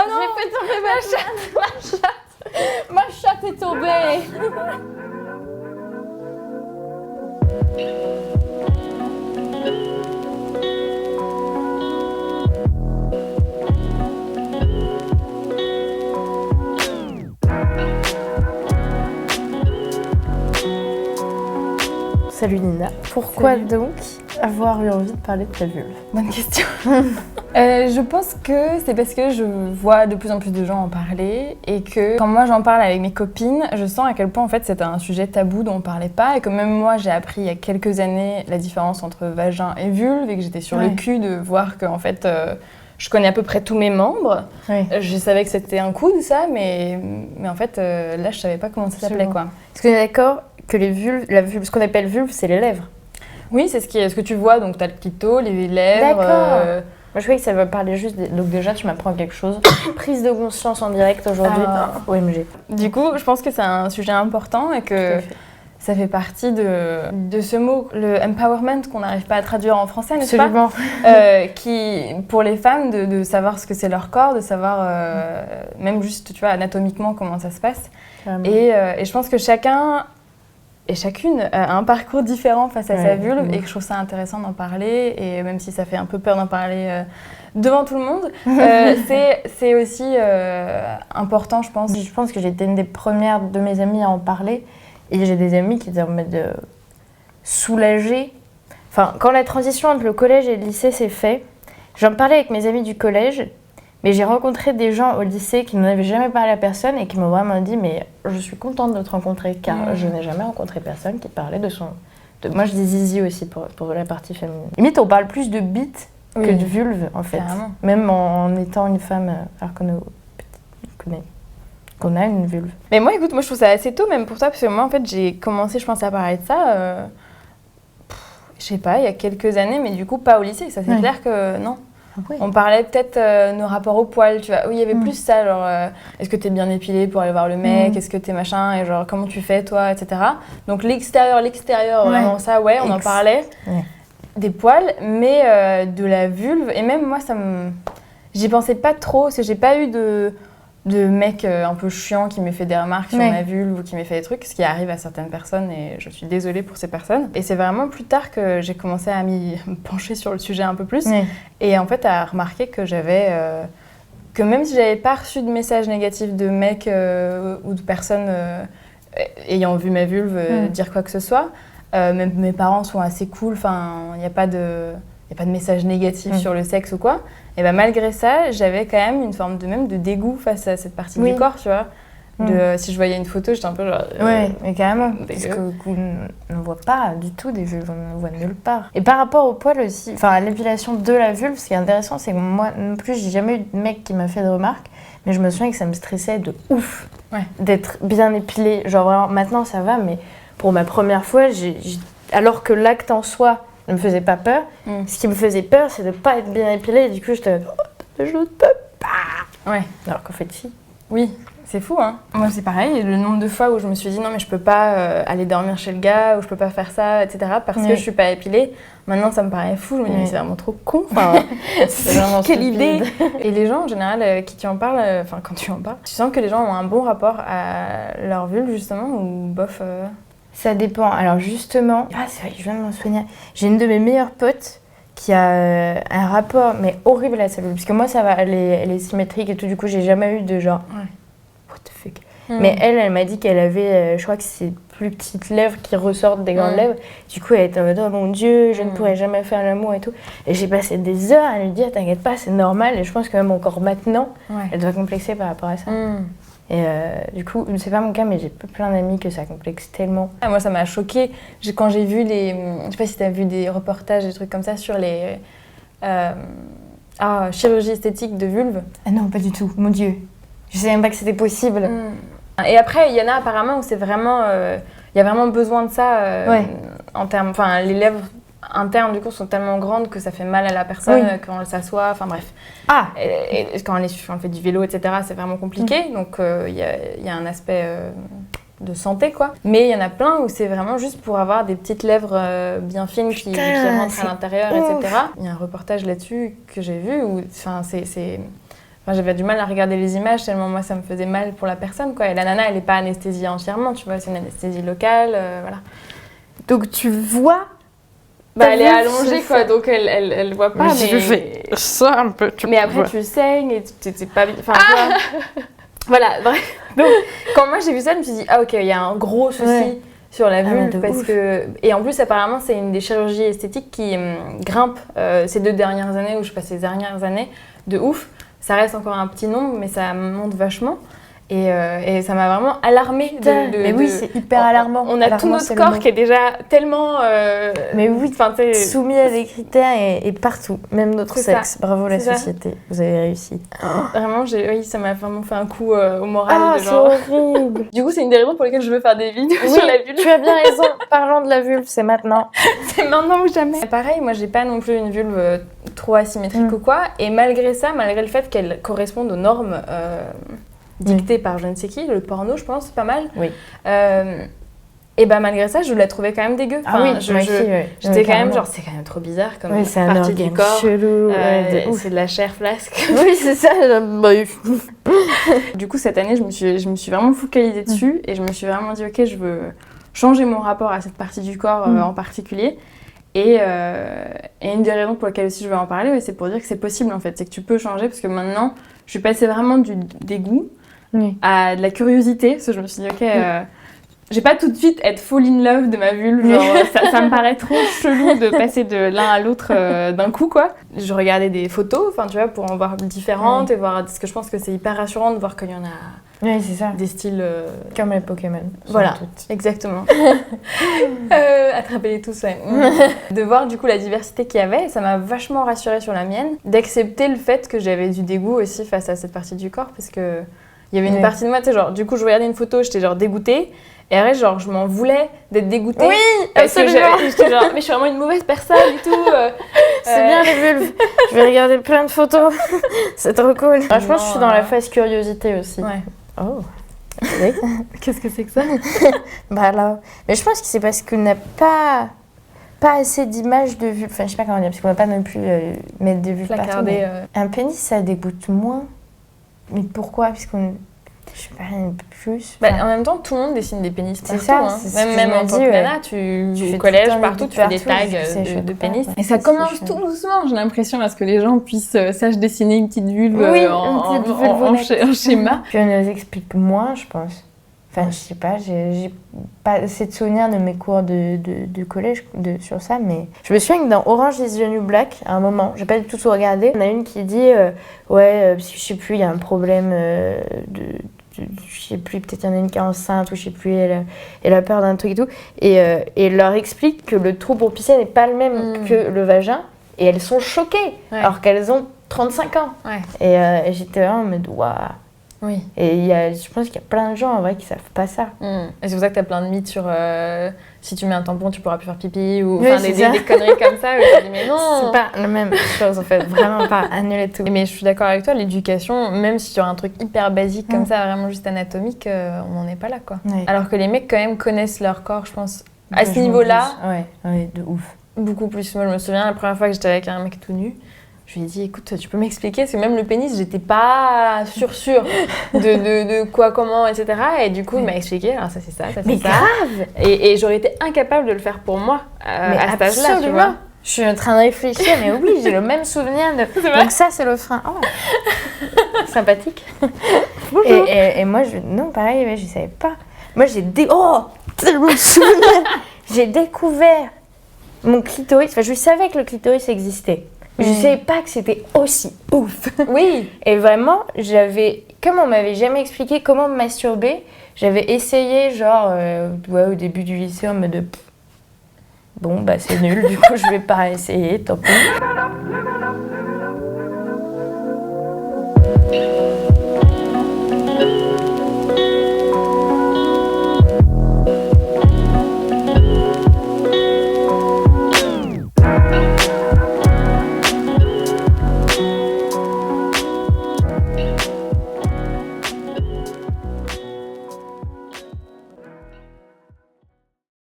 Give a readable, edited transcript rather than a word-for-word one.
Oh non, j'ai fait tomber ma chatte. Ma chatte est tombée. Salut Nina, pourquoi Salut. donc avoir eu envie de parler de ta vulve? Bonne question. Je pense que c'est parce que je vois de plus en plus de gens en parler et que quand moi j'en parle avec mes copines, je sens à quel point en fait c'était un sujet tabou dont on parlait pas et que même moi j'ai appris il y a quelques années la différence entre vagin et vulve et que j'étais sur le cul de voir que en fait je connais à peu près tous mes membres. Oui. Je savais que c'était un coup de ça, mais en fait là je savais pas comment ça s'appelait quoi. Est-ce qu'on est d'accord que les vulves, ce qu'on appelle vulve, c'est les lèvres? Oui, c'est ce que tu vois, donc t'as le clito, les lèvres. D'accord. Moi je croyais que ça veut parler juste donc déjà tu m'apprends quelque chose. Prise de conscience en direct aujourd'hui. OMG. Du coup, je pense que c'est un sujet important et que ça fait partie de ce mot, le empowerment qu'on n'arrive pas à traduire en français, n'est-ce pas? Absolument. Qui, pour les femmes, de savoir ce que c'est leur corps, de savoir même juste, tu vois, anatomiquement comment ça se passe. Et je pense que chacun et chacune a un parcours différent face à sa vulve et que je trouve ça intéressant d'en parler. Et même si ça fait un peu peur d'en parler devant tout le monde, c'est aussi important, je pense. Je pense que j'étais une des premières de mes amies à en parler. Et j'ai des amis qui étaient en mode soulagés. Enfin, quand la transition entre le collège et le lycée s'est faite, j'en parlais avec mes amis du collège, mais j'ai rencontré des gens au lycée qui n'en avaient jamais parlé à personne et qui m'ont vraiment dit « mais je suis contente de te rencontrer car je n'ai jamais rencontré personne qui parlait de son... » Moi, je dis zizi aussi pour la partie féminine. Limite, on parle plus de bite que de vulve, en fait. Carrément. Même en étant une femme, alors qu'on a une vulve. Mais moi, écoute, moi je trouve ça assez tôt, même pour toi, parce que moi, en fait, j'ai commencé, je pense, à parler de ça, je sais pas, il y a quelques années, mais du coup, pas au lycée. Ça, c'est clair que non. On parlait peut-être nos rapports au poil, tu vois. Oui, il y avait plus ça, genre, est-ce que t'es bien épilée pour aller voir le mec, est-ce que t'es machin, et genre, comment tu fais, toi, etc. Donc, l'extérieur, vraiment ça, on en parlait. Des poils, mais de la vulve, et même moi, j'y pensais pas trop, parce que j'ai pas eu de mec un peu chiant qui me fait des remarques sur ma vulve ou qui me fait des trucs, ce qui arrive à certaines personnes et je suis désolée pour ces personnes. Et c'est vraiment plus tard que j'ai commencé à m'y pencher sur le sujet un peu plus et en fait à remarquer que que même si j'avais pas reçu de messages négatifs de mecs ou de personnes ayant vu ma vulve dire quoi que ce soit, même mes parents sont assez cool, enfin il n'y a pas de messages négatifs sur le sexe ou quoi. Et ben malgré ça, j'avais quand même une forme de dégoût face à cette partie du corps, tu vois. Si je voyais une photo, j'étais un peu genre... mais carrément, parce qu'on ne voit pas du tout des vulves, on ne voit nulle part. Et par rapport au poil aussi, enfin à l'épilation de la vulve, ce qui est intéressant, c'est que moi non plus, j'ai jamais eu de mec qui m'a fait de remarques, mais je me souviens que ça me stressait de ouf d'être bien épilée. Genre vraiment, maintenant ça va, mais pour ma première fois, alors que l'acte en soi ne me faisait pas peur. Ce qui me faisait peur, c'est de ne pas être bien épilée. Et du coup, j'étais je ne peux pas. Alors qu'en fait, si. Oui, c'est fou, hein. Moi, c'est pareil. Le nombre de fois où je me suis dit non, mais je peux pas aller dormir chez le gars, ou je peux pas faire ça, etc. parce que je suis pas épilée. Maintenant, ça me paraît fou. Je me dis, mais c'est vraiment trop con. Enfin, c'est vraiment quelle idée. Et les gens, en général, qui en parlent, quand tu en parles, tu sens que les gens ont un bon rapport à leur vulve, justement, ou bof. Ça dépend. Alors justement, c'est vrai, je viens de m'en souvenir. J'ai une de mes meilleures potes qui a un rapport mais horrible à sa vulve. Parce que moi, ça va, elle est symétrique et tout. Du coup, j'ai jamais eu de genre what the fuck. Mais elle m'a dit qu'elle avait, je crois que c'est plus petites lèvres qui ressortent des grandes lèvres. Du coup, elle était en mode oh mon Dieu, je ne pourrais jamais faire l'amour et tout. Et j'ai passé des heures à lui dire t'inquiète pas, c'est normal. Et je pense que même encore maintenant, elle doit complexer par rapport à ça. Et du coup, c'est pas mon cas, mais j'ai plein d'amis que ça complexe tellement. Moi, ça m'a choquée quand j'ai vu je sais pas si t'as vu des reportages, des trucs comme ça sur les chirurgie esthétique de vulve. Ah non, pas du tout, mon Dieu. Je savais même pas que c'était possible. Et après, il y en a apparemment où c'est vraiment... Il y a vraiment besoin de ça en termes... Enfin, les lèvres internes, du coup, sont tellement grandes que ça fait mal à la personne quand elle s'assoit, enfin bref. Et quand elle fait du vélo, etc., c'est vraiment compliqué. Donc, il y a un aspect de santé, quoi. Mais il y en a plein où c'est vraiment juste pour avoir des petites lèvres bien fines qui rentrent à l'intérieur, etc. Il y a un reportage là-dessus que j'ai vu où, Enfin, j'avais du mal à regarder les images tellement moi ça me faisait mal pour la personne, quoi. Et la nana, elle n'est pas anesthésiée entièrement, tu vois, c'est une anesthésie locale, voilà. Donc tu vois. Elle est allongée, quoi, donc elle voit pas. Mais je fais ça un peu. Mais après, tu saignes et t'es pas bien. Enfin, voilà, bref. Donc, quand moi j'ai vu ça, je me suis dit, ah ok, il y a un gros souci sur la vulve. Parce que... Et en plus, apparemment, c'est une des chirurgies esthétiques qui grimpe ces 2 dernières années, ou je sais pas, ces dernières années, de ouf. Ça reste encore un petit nombre, mais ça monte vachement. Et ça m'a vraiment alarmée. Mais oui, c'est hyper alarmant. On a tout notre corps qui est déjà tellement mais oui, soumis à des critères et partout, même notre sexe. Bravo la société, vous avez réussi. Vraiment, ça m'a vraiment fait un coup au moral. C'est horrible. Du coup, c'est une des raisons pour lesquelles je veux faire des vidéos sur la vulve. Tu as bien raison, parlons de la vulve, c'est maintenant. C'est maintenant ou jamais. Pareil, moi j'ai pas non plus une vulve trop asymétrique ou quoi, et malgré ça, malgré le fait qu'elle corresponde aux normes dictée par je ne sais qui, le porno, je pense, pas mal. Oui. Et malgré ça, je la trouvais quand même dégueu. Enfin, j'étais quand même genre, c'est quand même trop bizarre comme partie du corps. Chelou. C'est de la chair flasque. Oui, c'est ça. Du coup, cette année, je me suis vraiment focalisée dessus et je me suis vraiment dit, ok, je veux changer mon rapport à cette partie du corps en particulier. Et une des raisons pour lesquelles aussi je veux en parler, c'est pour dire que c'est possible en fait. C'est que tu peux changer parce que maintenant, je suis passée vraiment du dégoût à de la curiosité, parce que je me suis dit, ok, j'ai pas tout de suite être fall in love de ma vulve, genre ça me paraît trop chelou de passer de l'un à l'autre d'un coup, quoi. Je regardais des photos, enfin tu vois, pour en voir différentes et voir, parce que je pense que c'est hyper rassurant de voir qu'il y en a c'est ça. des styles... Comme les Pokémon. Voilà, exactement. Attrapez-les tous, ouais. De voir du coup la diversité qu'il y avait, ça m'a vachement rassurée sur la mienne, d'accepter le fait que j'avais du dégoût aussi face à cette partie du corps, parce que il y avait une partie de moi, tu sais, genre, du coup, je regardais une photo, j'étais genre dégoûtée. Et après, genre, je m'en voulais d'être dégoûtée. Oui, absolument. J'étais genre, mais je suis vraiment une mauvaise personne et tout. C'est bien les vulves. Je vais regarder plein de photos. C'est trop cool. Je pense que je suis dans la phase curiosité aussi. Ouais. Oh. Oui. Qu'est-ce que c'est que ça? Alors. Mais je pense que c'est parce qu'on n'a pas assez d'images de vulve. Enfin, je sais pas comment dire, parce qu'on va pas non plus mettre des vulves partout. Un pénis, ça dégoûte moins. Mais pourquoi? Puisqu'on... Je sais pas, un peu plus. En même temps, tout le monde dessine des pénis partout. C'est ça, hein. Même en tant que nana, au collège, partout, tu fais des tags de pénis. Et ça commence tout doucement, j'ai l'impression, à ce que les gens puissent sachent dessiner une petite vulve en schéma. Puis on nous explique moins, je pense. Enfin, je sais pas, j'ai pas assez de souvenirs de mes cours de collège sur ça, mais je me souviens que dans Orange is the New Black, à un moment, j'ai pas du tout regardé, on a une qui dit parce que je sais plus, il y a un problème je sais plus, peut-être il y en a une qui est enceinte ou je sais plus, elle a peur d'un truc et tout, et elle leur explique que le trou pour pisser n'est pas le même que le vagin, et elles sont choquées, alors qu'elles ont 35 ans. Et j'étais vraiment en mode waouh. Oui. Et je pense qu'il y a plein de gens en vrai qui savent pas ça. Et c'est pour ça que t'as plein de mythes sur si tu mets un tampon, tu pourras plus faire pipi ou des conneries comme ça. Et je dis, mais non, c'est pas la même chose en fait, vraiment pas, annulez tout. Mais je suis d'accord avec toi, l'éducation, même si sur un truc hyper basique comme ça, vraiment juste anatomique, on n'en est pas là quoi. Alors que les mecs quand même connaissent leur corps, je pense, à ce niveau-là. Ouais, de ouf. Beaucoup plus. Moi je me souviens la première fois que j'étais avec un mec tout nu. Je lui ai dit, écoute, tu peux m'expliquer? Parce que même le pénis, j'étais pas sûre de quoi, comment, etc. Et du coup, il m'a expliqué, alors ça c'est ça, ça c'est ça. Grave. Et j'aurais été incapable de le faire pour moi à cet âge-là, tu vois. Je suis en train de réfléchir, mais oui, j'ai le même souvenir de... Donc ça, c'est le frein. Oh. Sympathique. Et moi, non, pareil, je savais pas. Moi, j'ai découvert mon clitoris. Enfin, je savais que le clitoris existait. Je ne savais pas que c'était aussi ouf. Oui. Et vraiment, comme on m'avait jamais expliqué comment me masturber, j'avais essayé genre au début du lycée en mode bon c'est nul, du coup je vais pas essayer, tant pis.